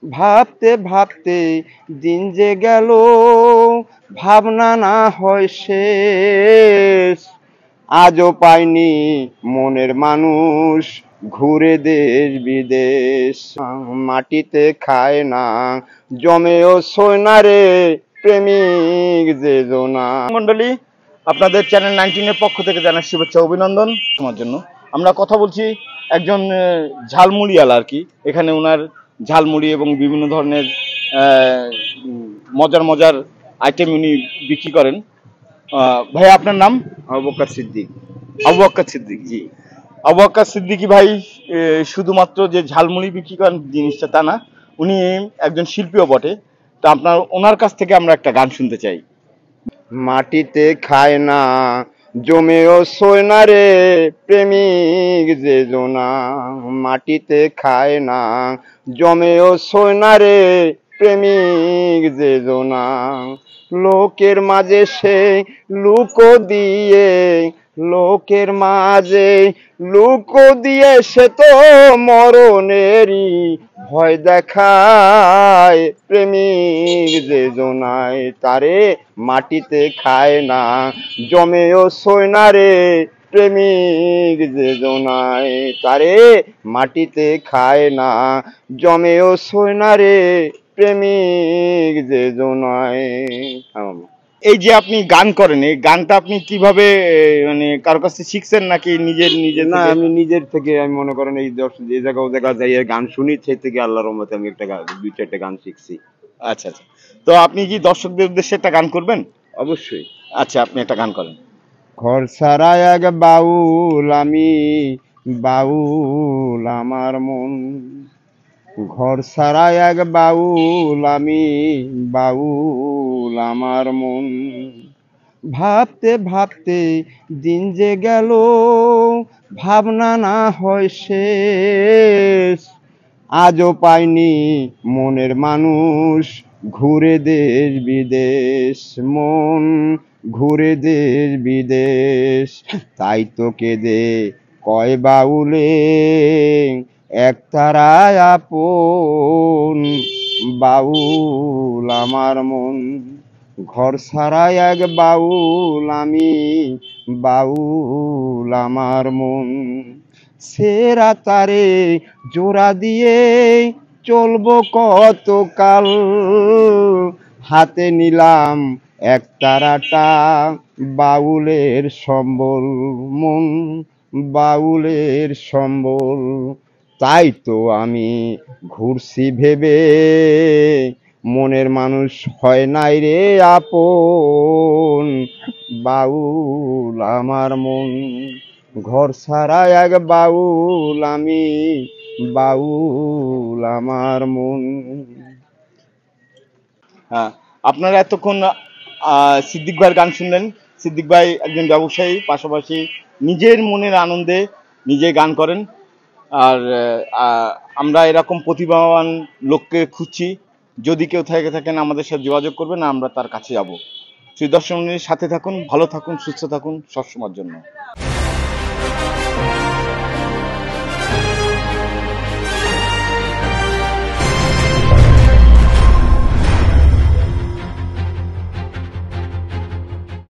ভাবতে ভাবতে দিন যে গেল, ভাবনা না হয় শেষ। আজও পাইনি মনের মানুষ, ঘুরে দেশ বিদেশ। মাটিতে খায় না, জমেও সয় না রে, প্রেমিক যে জোনা। মন্ডলী, আপনাদের চ্যানেল 19 এর পক্ষ থেকে জানাই শুভেচ্ছা অভিনন্দন। তোমার জন্য আমরা কথা বলছি একজন ঝালমুড়িওয়ালা আর কি। এখানে ওনার ঝালমুড়ি এবং বিভিন্ন ধরনের মজার মজার আইটেম উনি বিক্রি করেন। ভাই, আপনার নাম? আবু বকর সিদ্দিক। আবু বক্কর সিদ্দিক। জি, আবু বক্কর সিদ্দিকী ভাই শুধুমাত্র যে ঝালমুড়ি বিক্রি করেন জিনিসটা তা না, উনি একজন শিল্পীও বটে। তা ওনার কাছ থেকে আমরা একটা গান শুনতে চাই। মাটিতে খায় না, জমেও সয় না রে, প্রেমিক যে জোনা। মাটিতে খায় না, জমেও সয় না রে, প্রেমিক যে জোনা। লোকের মাঝে সে লুকো দিয়ে, লোকের মাঝে লুকো দিয়ে সে তো মরণেরই ভয় দেখায়, প্রেমিক যে জোনায় তারে মাটিতে খায় না, জমেও সয় না রে, প্রেমিক যে জোনায় তারে মাটিতে খায় না, জমেও সয় না রে, প্রেমিক যে জোনায়। এই যে আপনি গান করেন, এই গানটা আপনি কিভাবে মানে কারো কাছে শিখছেন নাকি নিজের নিজে না, থেকে? আমি নিজের থেকে, আমি মনে করেন এই যে জায়গা ও জায়গা যাই গান শুনি, সেই থেকে আল্লাহর রহমতে আমি একটা দুই চারটে গান শিখছি। আচ্ছা আচ্ছা, তো আপনি কি দর্শকদের উদ্দেশ্যে একটা গান করবেন? অবশ্যই। আচ্ছা, আপনি একটা গান করেন। ঘর ছাড়া এক বাউল আমি, বাউল আমার মন। ঘর ছাড়া এক বাউল আমি, বাউল আমার মন। ভাবতে ভাবতে দিন যে গেল, ভাবনা না হয় শেষ। আজও পাইনি মনের মানুষ, ঘুরে দেশ বিদেশ। মন ঘুরে দেশ বিদেশ, তাই তো কেঁদে কয় বাউলে, একতারায় আপন, বাউল আমার মন। ঘর ছাড়া এক বাউল আমি, বাউল আমার মন। সেরা তারে জোড়া দিয়ে চলবো কতকাল, হাতে নিলাম এক তারাটা, বাউলের সম্বল। মন বাউলের সম্বল, তাই তো আমি ঘুরছি ভেবে, মনের মানুষ হয় নাই রে আপন, বাউল আমার মন। ঘর ছাড়া এক বাউল আমি, বাউল আমার মন। হ্যাঁ, আপনারা এতক্ষণ সিদ্দিক ভাইয়ের গান শুনলেন। সিদ্দিক ভাই একজন ব্যবসায়ী, পাশাপাশি নিজের মনের আনন্দে নিজে গান করেন। আর আমরা এরকম প্রতিভাবান লোককে খুঁজছি। যদি কেউ থেকে থাকেন আমাদের সাথে যোগাযোগ করবেন, আমরা তার কাছে যাব। সেই দর্শনের সাথে থাকুন, ভালো থাকুন, সুস্থ থাকুন সবসময়ের জন্য।